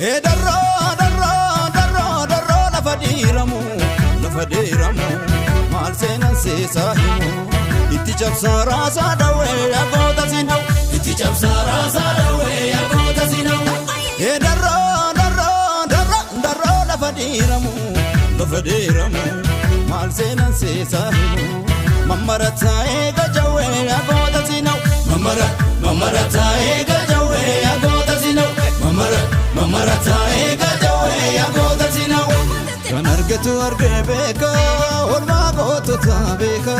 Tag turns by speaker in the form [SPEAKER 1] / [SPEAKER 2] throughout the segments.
[SPEAKER 1] darro darro darro darro la fadiramu mal senan se sahimu itti jabsara sadawe agota sinau itti jabsara sadawe agota sinau darro darro darro darro la fadiramu mal senan se sahimu mamarata gajawe agota sinau mamarata gajawe agota sinau mamarata gajawe agota sinau kan argatu argebeka orma goto tabeka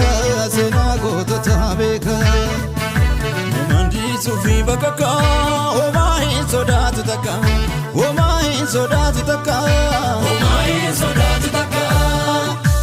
[SPEAKER 1] sena goto tabeka mandi sufi bakaka o mai sodatu taka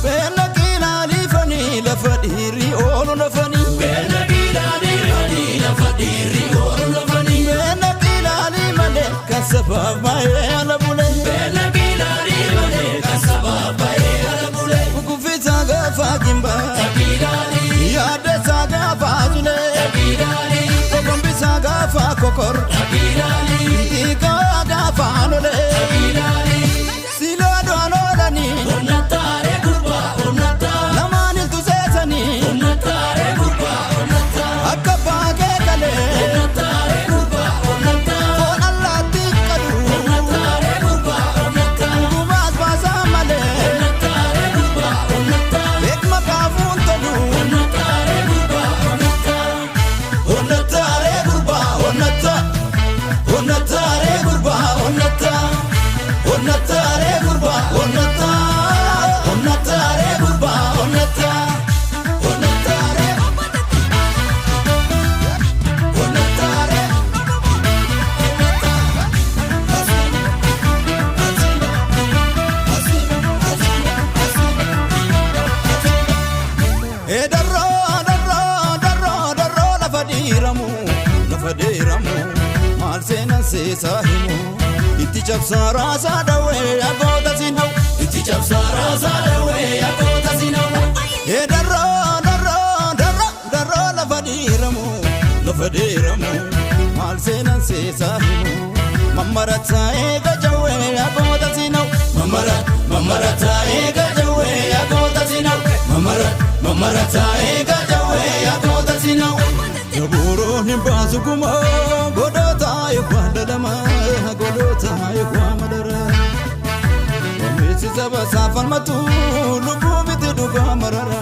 [SPEAKER 1] bella kila lifani la fadiri olo la fani bella kila lifani la fadiri olo la fani bella kila limane kasabab mai ala bule bella kila limane kasabab mai ala bule kufita gafa kimba takidali yade saga fazule takidali kokombisa gafa kokor takidali ika gafa nole takidali silo donolani onnatare kurba onnata lamani tuzesani onnatare kurba onnata akapage kale onnatare kurba onnata on allah tikadu onnatare kurba onnata kumas basamale onnatare kurba onnata ekma kafun tolu onnatare kurba onnata onnatare kurba onnata onnatare kurba onnata onnatare kurba onnata onnatare kurba onnata onnatare onnatare darro darro darro darro la fadiramu mal senan se sahimu itti jabsara sadawe agota sinau itti jabsara sadawe agota sinau darro darro darro darro la fadiramu mal senan se sahimu mamarata gajawe agota sinau mamarata gajawe agota sinau mamarata gajawe agota sinau yaburo nimbasu kuma godota yukwadalama godota yukwamadara wamisi zaba safan matu lubu biti duga marara